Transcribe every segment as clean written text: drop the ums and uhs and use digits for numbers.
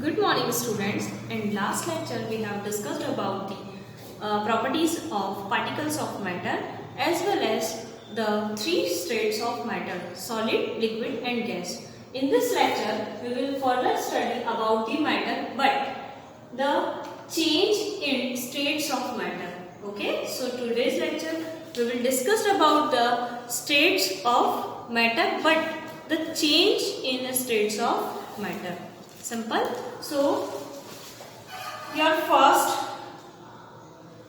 Good morning students. In last lecture we have discussed about the properties of particles of matter as well as the three states of matter: solid, liquid and gas. In this lecture we will further study about the matter but the change in states of matter. Okay, so today's lecture we will discuss about the states of matter but the change in the states of matter. Simple. So your first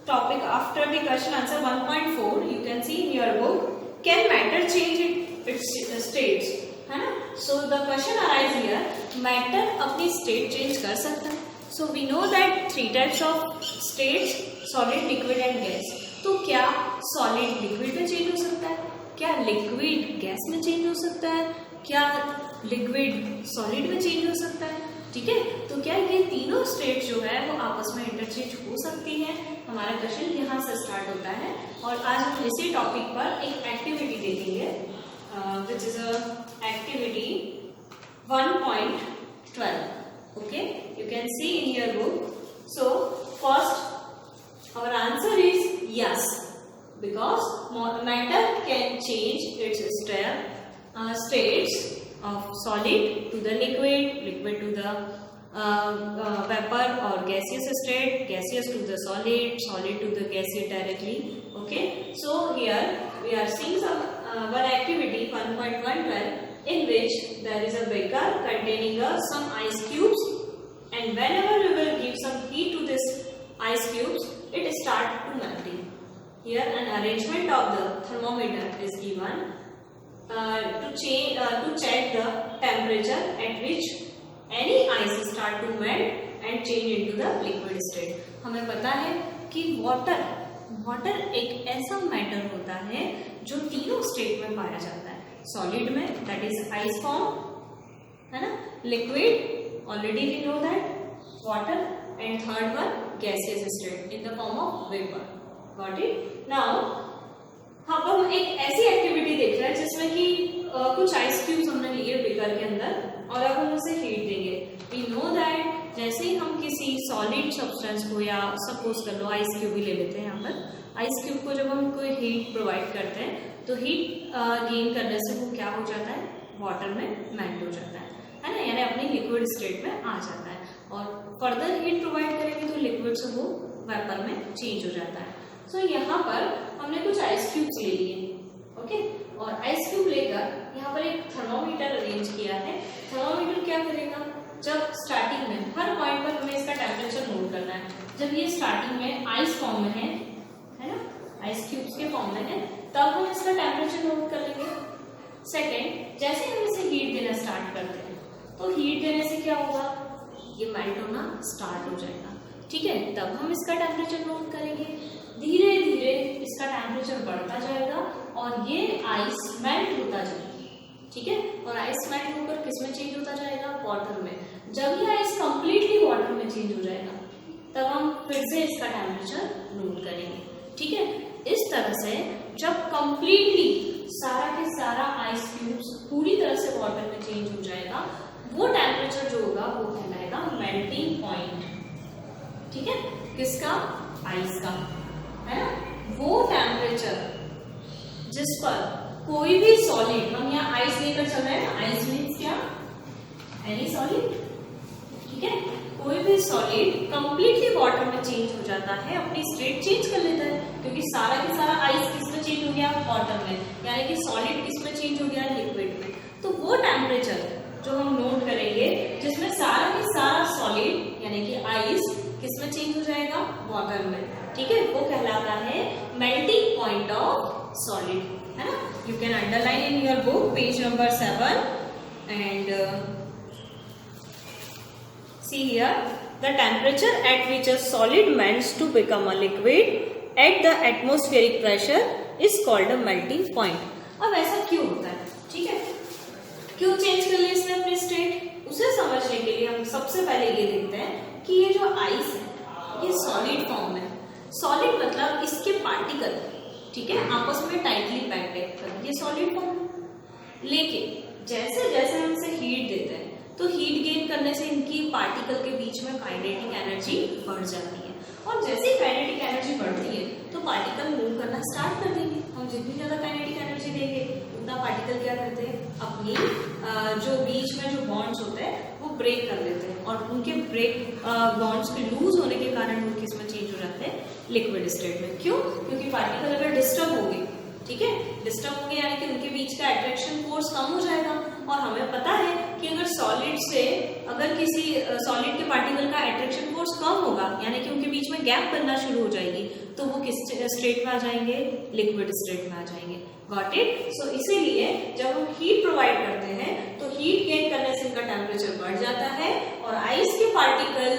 topic after the question answer 1.4 you can see in your book, can matter change its states, है ना? So the question arise here, matter अपनी state change कर सकता है. So we know that three types of states: solid, liquid and gas. तो क्या solid liquid में change हो सकता है? क्या liquid gas में change हो सकता है? क्या लिक्विड सॉलिड में चेंज हो सकता है? ठीक है, तो क्या ये तीनों स्टेट जो है वो आपस में इंटरचेंज हो सकती हैं? हमारा क्वेश्चन यहाँ से स्टार्ट होता है और आज हम इसी टॉपिक पर एक एक्टिविटी देखेंगे which is activity 1.12. Okay, you can see in your book. So first hour answer is yes, because matter can change it's states of solid to the liquid, liquid to the vapor or gaseous state, gaseous to the solid, solid to the gaseous directly. Okay, so here we are seeing some one activity 1.12 in which there is a beaker containing some ice cubes, and whenever we will give some heat to this ice cubes, it start to melting. Here an arrangement of the thermometer is given to check the temperature at which any ice start to melt and change into the liquid state. हमें पता है कि water एक ऐसा matter होता है जो तीनों स्टेट में पाया जाता है. सॉलिड में दैट इज आइस फॉर्म, है ना? Liquid already we know that water, and third one gaseous state in the form of vapour. Got it? Now अब हम एक ऐसी एक्टिविटी देख रहे हैं जिसमें कि कुछ आइस क्यूब्स हमने लिए बेकर के अंदर और अब हम उसे हीट देंगे. वी नो दैट जैसे ही हम किसी सॉलिड सब्सटेंस को, या सपोज कर लो आइस क्यूब ही ले लेते हैं, यहाँ पर आइस क्यूब को जब हम कोई हीट प्रोवाइड करते हैं तो हीट गेन करने से वो क्या हो जाता है, वाटर में मेल्ट हो जाता है ना? यानी अपनी लिक्विड स्टेट में आ जाता है और फर्दर हीट प्रोवाइड करेंगे तो लिक्विड से वो वेपर में चेंज हो जाता है. सो यहाँ पर हमने कुछ आइस क्यूब्स ले लिए. ओके, और आइस क्यूब लेकर यहाँ पर एक थर्मोमीटर अरेंज किया है. थर्मोमीटर क्या करेगा, जब स्टार्टिंग में हर पॉइंट पर हमें इसका टेम्परेचर नोट करना है. जब ये स्टार्टिंग में आइस फॉर्म में है ना, आइस क्यूब्स के फॉर्म में है, तब हम इसका टेम्परेचर नोट कर लेंगे. सेकेंड, जैसे हम इसे हीट देना स्टार्ट करते हैं तो हीट देने से क्या होगा, ये मेल्ट होना स्टार्ट हो जाएगा. ठीक है, तब हम इसका टेम्परेचर नोट करेंगे. धीरे धीरे इसका टेम्परेचर बढ़ता जाएगा और ये आइस मेल्ट होता जाएगा. ठीक है, और आइस मेल्ट होकर किस में चेंज होता जाएगा, वाटर में. जब ये आइस कंप्लीटली वाटर में चेंज हो जाएगा तब हम फिर से इसका टेम्परेचर नोट करेंगे. ठीक है, इस तरह से जब कंप्लीटली सारा के सारा आइस क्यूब्स पूरी तरह से वाटर में चेंज हो जाएगा, वो टेम्परेचर जो होगा वो कहलाएगा मेल्टिंग पॉइंट. ठीक है, किसका, आइस का, है ना? वो टेम्परेचर जिस पर कोई भी सॉलिड, हम यहाँ आइस लेकर चल रहे हैं ना, आइस मीन्स क्या, एनी सॉलिड. ठीक है, कोई भी सॉलिड कंप्लीटली वाटर में चेंज हो जाता है, अपनी स्टेट चेंज कर लेता है, क्योंकि सारा के सारा आइस किस में चेंज हो गया, वाटर में. यानी कि सॉलिड किस में चेंज हो गया, लिक्विड में. तो वो टेम्परेचर जो हम नोट करेंगे जिसमें सारा के सारा सॉलिड यानी कि आइस किस में चेंज हो जाएगा, वाटर में. ठीक है, वो कहलाता है मेल्टिंग पॉइंट ऑफ सॉलिड, है ना? You can underline in your book page number 7 and see here the temperature at which a solid melts to become a liquid at the atmospheric pressure is called a melting point. अब ऐसा क्यों होता है, ठीक है, क्यों change कर लिया इसने अपनी स्टेट, उसे समझने के लिए हम सबसे पहले ये देखते हैं कि ये जो आइस है ये सॉलिड फॉर्म है. सॉलिड मतलब इसके पार्टिकल, ठीक है, आपस में टाइटली पैक्ड है, ये सॉलिड फॉर्म. लेकिन जैसे जैसे हम इसे हीट देते हैं तो हीट गेन करने से इनकी पार्टिकल के बीच में काइनेटिक एनर्जी बढ़ जाती है, और जैसे काइनेटिक एनर्जी बढ़ती है तो पार्टिकल मूव करना स्टार्ट कर देंगे। हम जितनी ज्यादा काइनेटिक एनर्जी देंगे उतना पार्टिकल क्या करते हैं, अपनी जो बीच में जो बॉन्ड्स होते हैं वो ब्रेक कर देते हैं, और उनके ब्रेक बॉन्ड्स के लूज होने के कारण वो किसमें चेंज हो जाते हैं, लिक्विड स्टेट में। क्यों? क्योंकि पार्टिकल अगर डिस्टर्ब हो गए, ठीक है, डिस्टर्ब हो गया यानी कि उनके बीच का अट्रैक्शन फोर्स कम हो जाएगा। और हमें पता है कि अगर सॉलिड से अगर किसी सॉलिड के पार्टिकल का अट्रैक्शन फोर्स कम होगा यानी कि उनके बीच में गैप बनना शुरू हो जाएगी, तो वो किस स्टेट में आ जाएंगे, लिक्विड स्टेट में आ जाएंगे। Got it? सो इसीलिए जब हम हीट प्रोवाइड करते हैं तो हीट गेन करने से इनका टेम्परेचर बढ़ जाता है, और आइस के पार्टिकल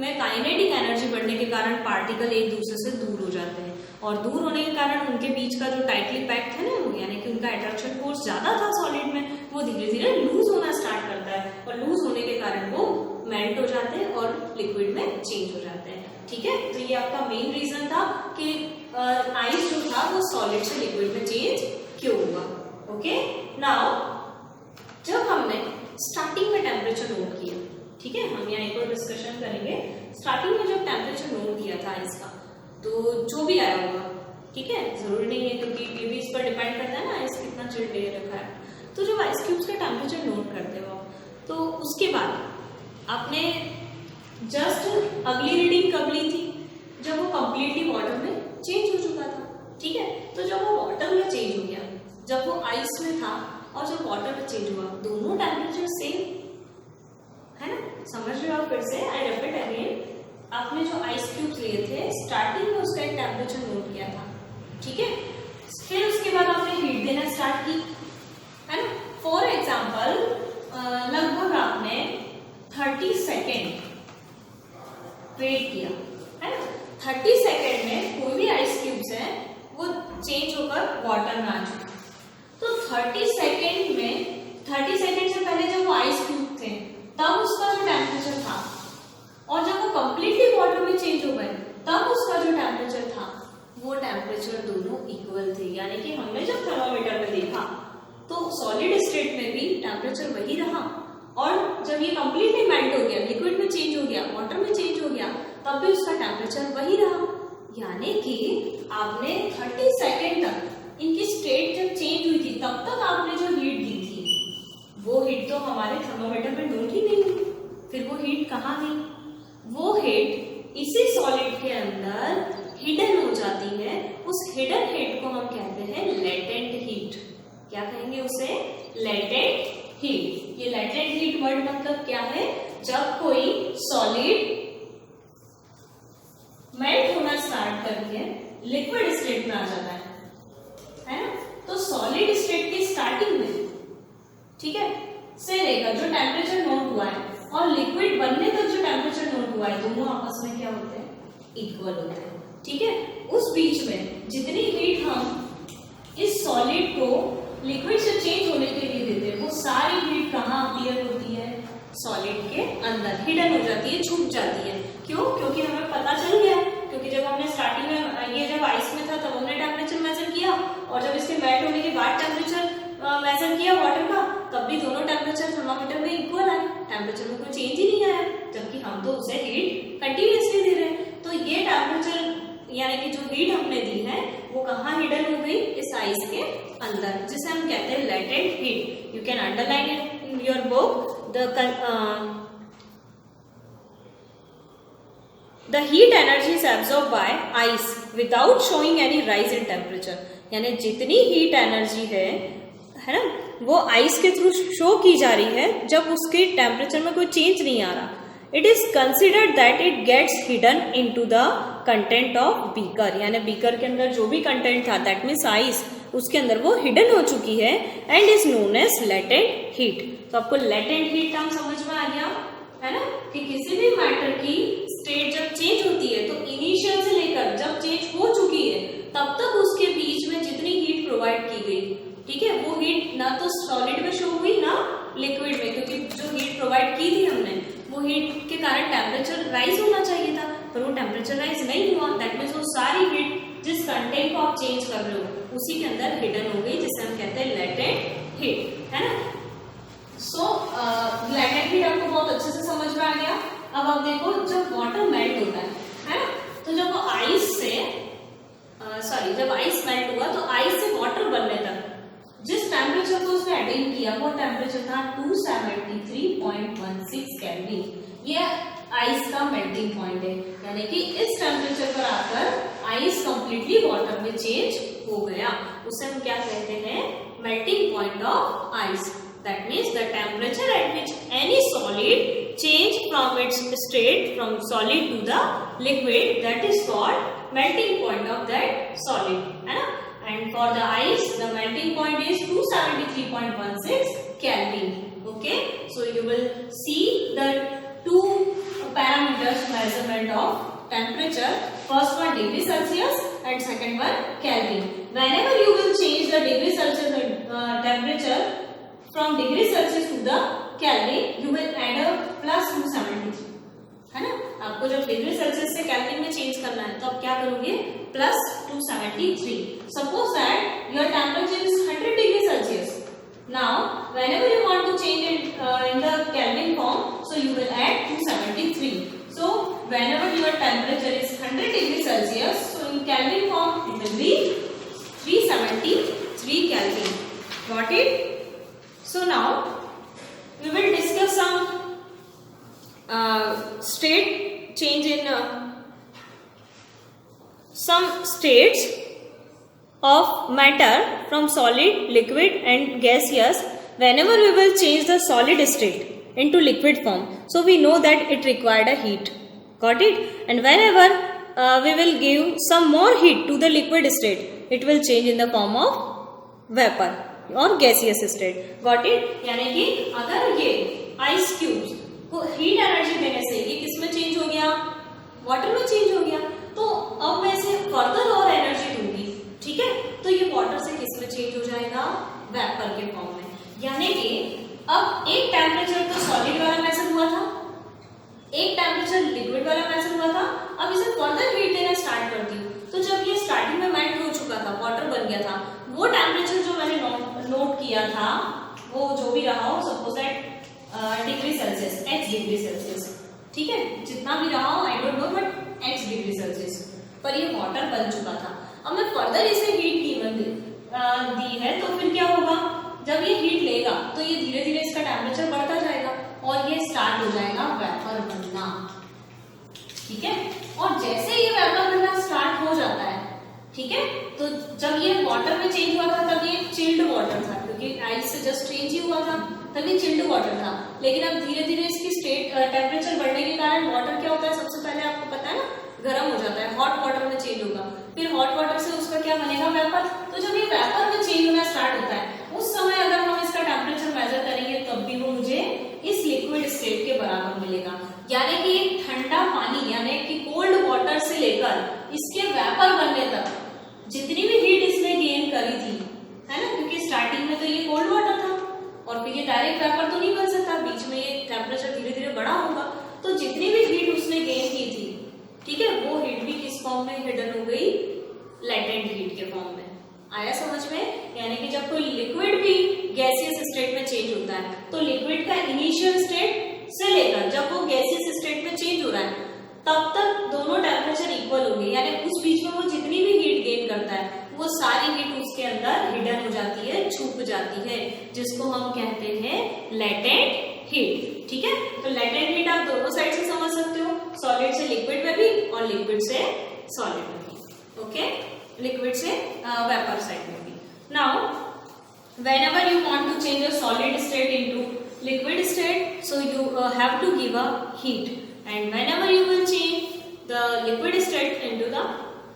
में काइनेटिक एनर्जी बढ़ने के कारण पार्टिकल एक दूसरे से दूर हो जाते हैं, और दूर होने के कारण उनके बीच का जो टाइटली पैक्ड है ना, यानी कि उनका अट्रैक्शन फोर्स ज्यादा था सॉलिड में, वो धीरे धीरे लूज होना स्टार्ट करता है, और लूज होने के कारण वो मेल्ट हो जाते हैं और लिक्विड में चेंज हो जाते हैं। ठीक है, तो ये आपका मेन रीजन था कि आइस जो था वो सॉलिड से लिक्विड में चेंज क्यों हुआ। ओके, नाउ जब हमने स्टार्टिंग में टेम्परेचर नोट किया, ठीक है, हम यहाँ एक और डिस्कशन करेंगे। स्टार्टिंग में जब टेम्परेचर नोट किया था आइस का, तो जो भी आया होगा, ठीक है, जरूरी नहीं है क्योंकि ये भी इस पर डिपेंड करता है ना आइस कितना चिल्ड दे रखा है। तो जब आइस क्यूब्स का टेम्परेचर नोट करते हो तो उसके बाद आपने जस्ट अगली रीडिंग कब ली थी, जब वो कंप्लीटली वाटर में चेंज हो चुका था। ठीक है, तो जब वो वाटर में चेंज हो गया, जब वो आइस में था और जब वाटर में चेंज हुआ, दोनों टेम्परेचर सेम है ना। समझ रहे हो आप? फिर से आई रिपीट अगेन, आपने जो आइस क्यूब्स लिए थे स्टार्टिंग में उसका एक टेम्परेचर नोट किया था, ठीक है, फिर उसके बाद आपने हीट देना स्टार्ट की, है ना। फॉर एग्जाम्पल लगभग आपने 30 सेकेंड वेट किया, है ना। 30 सेकेंड में कोई भी आइस क्यूब्स है वो चेंज होकर वाटर में आ चुका। तो 30 सेकेंड में 30 सेकेंड से पहले जब वो आइस क्यूब थे तब उसका जो टेम्परेचर था, और जब वो कंप्लीटली वाटर में चेंज हो गए तब उसका जो टेम्परेचर था, वो टेम्परेचर दोनों इक्वल थे। यानी कि हमने जब थर्मामीटर में देखा तो सॉलिड स्टेट में भी टेम्परेचर वही रहा, और जब ये कंप्लीटली मेल्ट हो गया, लिक्विड में चेंज हो गया, वाटर में चेंज हो गया, तब भी उसका टेम्परेचर वही रहा। यानी कि आपने 30 सेकेंड तक इनकी स्टेट जब चेंज हुई थी तब तक आपने जो हीट दी थी वो हीट तो हमारे थर्मामीटर में नोट ही नहीं हुई। फिर वो हीट कहाँ गई? वो हीट इसी सॉलिड के अंदर हिडन हो जाती है। उस हिडन हीट को हम कहते हैं लेटेंट हीट। क्या कहेंगे उसे? Latent heat. ये लेटेंट हीट वर्ड मतलब क्या है? जब कोई सॉलिड मेल्ट होना स्टार्ट करके लिक्विड स्टेट में आ जाता है ना। तो सॉलिड स्टेट की स्टार्टिंग में, ठीक है, से लेकर जो टेम्परेचर नोट हुआ है और लिक्विड बनने तक जो टेम्परेचर नोट हुआ है, दोनों आपस में क्या होते हैं? इक्वल होते हैं। ठीक है, उस बीच में जितनी हीट हम इस सॉलिड को लिक्विड से चेंज होने के लिए देते हैं, वो सारी हीट कहाँ अपीयर होती है? सॉलिड के अंदर हिडन हो जाती है, छुप जाती है। क्यों? क्योंकि हमें पता चल गया, क्योंकि जब हमने स्टार्टिंग में ये जब आइस में था तब हमने टेम्परेचर मेजर किया, और जब इसके मेल्ट होने के बाद टेम्परेचर मेजर किया वाटर का, तब भी दोनों टेम्परेचर थर्मामीटर में इक्वल आए, टेम्परेचर में कोई चेंज ही नहीं आया, जबकि हम तो उसे हीट कंटिन्यूअसली दे रहे हैं। तो ये टेम्परेचर यानी कि जो हीट हमने दी है वो कहाँ हिडन हो गई? इस आइस के अंदर, जिसे हम कहते हैं latent heat. You can underline it in your book. The heat energy is absorbed by ice without showing any rise in temperature. यानी जितनी हीट एनर्जी है ना, वो आइस के थ्रू शो की जा रही है जब उसके टेम्परेचर में कोई चेंज नहीं आ रहा। It is considered that it gets hidden into the content of beaker. यानी बीकर के अंदर जो भी कंटेंट था, दैट मीन्स आइस, उसके अंदर वो हिडन हो चुकी है and is known as latent heat. तो आपको लेटेंट हीट टर्म समझ में आ गया है ना, कि किसी भी मैटर की स्टेट जब चेंज होती है तो इनिशियल से लेकर जब चेंज हो चुकी है तब तक उसके बीच में जितनी हीट प्रोवाइड की गई, ठीक है, वो हीट ना तो सॉलिड में शो हुई ना लिक्विड में, क्योंकि जो हीट प्रोवाइड की थी हमने वो हीट के कारण टेम्परेचर राइज होना चाहिए था, पर वो टेम्परेचर राइज नहीं हुआ। दैट मीन्स वो सारी हीट जिस कंटेंट को आप चेंज कर रहे हो उसी के अंदर हिडन हो गई, जिसे हम कहते हैं लेटेंट हीट, है ना। सो लेटेंट डायरेक्ट हीट आपको बहुत अच्छे से समझ में आ गया। अब आप देखो जब वाटर मेल्ट होता है ना, तो जब वो आइस से जब आइस मेल्ट हुआ तो आइस से वाटर बनने तक जिस टेम्परेचर को उसने अटेन किया वो टेम्परेचर था 273.16 केल्विन। ये आइस का मेल्टिंग पॉइंट है, यानी कि इस टेम्परेचर पर आकर आइस कंप्लीटली वाटर में चेंज हो गया। उसे हम क्या कहते हैं? Melting point of ice. That means the temperature at which any solid change from its state from solid to the liquid, that is called melting point of that solid, है ना? And for the ice, the melting point is 273.16 Kelvin. Okay, so you will see the two parameters measurement of temperature. First one degree Celsius and second one Kelvin. Whenever you will change the degree Celsius temperature from degree Celsius to the Kelvin, you will add a plus 273, है ना? आपको जब degree Celsius से kelvin में change करना है तो आप क्या करोगे? Plus 273. Suppose that your temperature is 100 degree Celsius. Now, whenever you want to change it in the Kelvin form, so you will add 273. So, whenever your temperature is 100 degree Celsius, so in Kelvin form it will be 373 Kelvin. Got it? So now we will discuss some state change in some states of matter from solid, liquid and gaseous. Whenever we will change the solid state into liquid form, so we know that it required a heat. Got it? And whenever we will give some more heat to the liquid state, it will change in the form of vapor और gaseous state. Got it? यानी कि अगर ये ice cubes को heat energy देने से ये किस में चेंज हो गया? वाटर में चेंज हो गया। तो अब मैं इसे फर्दर और एनर्जी दूंगी, ठीक है? तो ये वाटर से किस में चेंज हो जाएगा? वेपर के फॉर्म में। यानी कि अब एक टेम्परेचर तो सॉलिड वाला मेजर हुआ था, एक टेम्परेचर लिक्विड वाला मेजर हुआ था। अब इसे फर्दर हीट देना स्टार्ट करती हूँ, तो जब ये स्टार्टिंग में मेल्ट हो चुका था, वाटर बन गया था, वो टेम्परेचर जो मैंने नोट किया था वो जो भी रहा हो, suppose that degree Celsius, x degree Celsius, ठीक है? जितना भी रहा हो I don't know, but x degree Celsius पर ये वाटर बन चुका था। अब मैं फर्दर इसे हीट दी है तो फिर क्या होगा? जब ये हीट लेगा तो ये धीरे धीरे इसका टेम्परेचर बढ़ता जाएगा और ये स्टार्ट हो जाएगा वेपर बनना, ठीक है? और जैसे ये वेपर बनना स्टार्ट हो जाता है, ठीक है, तो जब ये वाटर में चेंज हुआ था तब ये चिल्ड वाटर था, क्योंकि आइस से जस्ट चेंज ही हुआ था, तब ये चिल्ड वाटर था। लेकिन अब धीरे धीरे इसकी स्टेट टेम्परेचर बढ़ने के कारण वाटर क्या होता है? सबसे पहले आपको पता है ना, गर्म हो जाता है, हॉट वाटर में चेंज होगा, फिर हॉट वाटर से उसका क्या बनेगा? वेपर। तो जब ये वेपर में चेंज होना स्टार्ट होता है उस समय अगर हम इसका टेम्परेचर मेजर करेंगे तब भी वो मुझे इस लिक्विड स्टेट के बराबर मिलेगा। यानी कि ठंडा पानी यानी कि कोल्ड वाटर से लेकर इसके वेपर बनने तक जितनी भी हीट इसने गेन करी थी, है ना, क्योंकि स्टार्टिंग में तो ये कोल्ड वाटर था और फिर ये डायरेक्ट वेपर तो नहीं बन सकता, बीच में ये टेम्परेचर धीरे धीरे बढ़ा होगा, तो जितनी भी हीट उसने गेन की थी, ठीक है, वो हीट भी किस फॉर्म में हिडन हो गई? लेटेंट हीट के फॉर्म में। आया समझ में? यानी कि जब कोई लिक्विड भी गैसियस स्टेट में चेंज होता है तो लिक्विड का इनिशियल स्टेट से लेकर जब वो गैसियस स्टेट में चेंज हो रहा है तब तक दोनों टेम्परेचर इक्वल होंगे, यानी उस बीच में वो जितनी भी हीट गेन करता है वो सारी हीट उसके अंदर हिडन हो जाती है, छुप जाती है, जिसको हम कहते हैं लेटेंट हीट, ठीक है? तो लेटेंट हीट आप दोनों साइड से समझ सकते हो, सॉलिड से लिक्विड में भी और लिक्विड से सॉलिड में भी, ओके? लिक्विड से वेपर साइड में भी। Now whenever you want to change a solid state into liquid state, so you have to give a heat, and whenever you will change the liquid state into the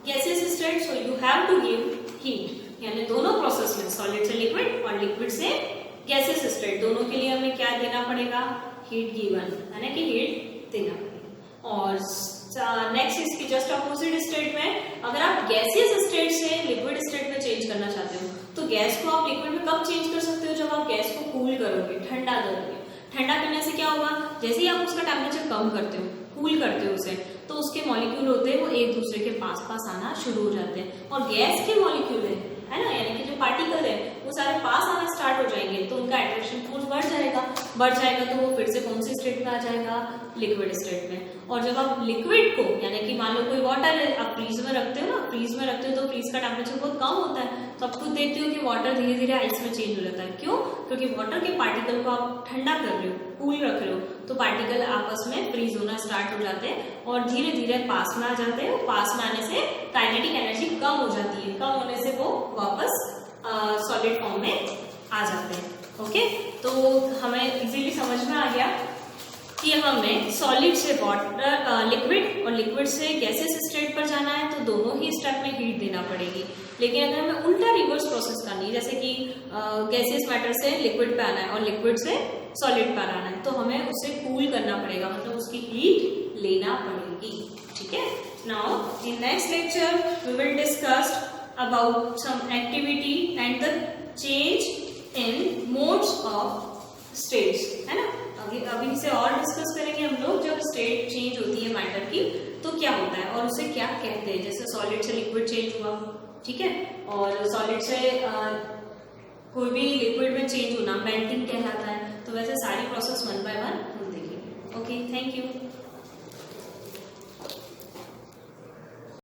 gaseous state, so you have to give heat। यानी दोनों process में solid से liquid और liquid से gaseous state दोनों के लिए हमें क्या देना पड़ेगा? हीट गिवन, यानी कि हीट देना पड़ेगा। और नेक्स्ट इसकी जस्ट अपोजिट स्टेट में अगर आप गैसियस स्टेट से लिक्विड स्टेट में चेंज करना चाहते हो तो गैस को आप लिक्विड में कब चेंज कर सकते हो? जब आप गैस को कूल करोगे, ठंडा करोगे। ठंडा करने से क्या होगा? जैसे ही आप उसका टेम्परेचर कम करते हो, कूल करते हो उसे, तो उसके मॉलिक्यूल होते हैं वो एक दूसरे के पास पास आना शुरू हो जाते हैं और गैस के मॉलिक्यूल है ना, यानी कि जो पार्टिकल है वो सारे पास आना स्टार्ट हो जाएंगे तो उनका एट्रैक्शन फोर्स बढ़ जाएगा तो वो फिर से कौन सी स्टेट में आ जाएगा, लिक्विड स्टेट में। और जब आप लिक्विड को यानी कि मान लो कोई वाटर है, आप फ्रीज में रखते हो ना, फ्रीज में रखते हो तो फ्रीज का टेम्परेचर बहुत कम होता है, तो आप खुद देखते हो कि वाटर धीरे धीरे आइस में चेंज हो जाता है। क्यों? क्योंकि वाटर के पार्टिकल को आप ठंडा कर रहे हो, कूल रख रहे हो, तो पार्टिकल आपस में फ्रीज होना स्टार्ट हो जाते हैं और धीरे धीरे पास में आ जाते हैं। पास में आने से काइनेटिक एनर्जी कम हो जाती है, कम होने से वो वापस सॉलिड फॉर्म में आ जाते हैं। ओके, तो हमें इजीली समझ में आ गया कि हमें सॉलिड से वाटर लिक्विड और लिक्विड से गैसेस स्टेट पर जाना है तो दोनों ही स्टेप में हीट देना पड़ेगी। लेकिन अगर हमें उल्टा रिवर्स प्रोसेस करनी है, जैसे कि गैसेस मैटर से लिक्विड पे आना है और लिक्विड से सॉलिड पर आना है, तो हमें उसे कूल करना पड़ेगा, मतलब उसकी हीट लेना पड़ेगी। ठीक है, now in next lecture we will discuss about some activity and the change in modes of states, है ना। अभी इसे और डिस्कस करेंगे हम लोग, जब स्टेट चेंज होती है मैटर की तो क्या होता है और उसे क्या कहते हैं। जैसे सॉलिड से लिक्विड चेंज हुआ, ठीक है, और सॉलिड से कोई भी लिक्विड में चेंज होना मेल्टिंग कहलाता है। तो वैसे सारी प्रोसेस 1 by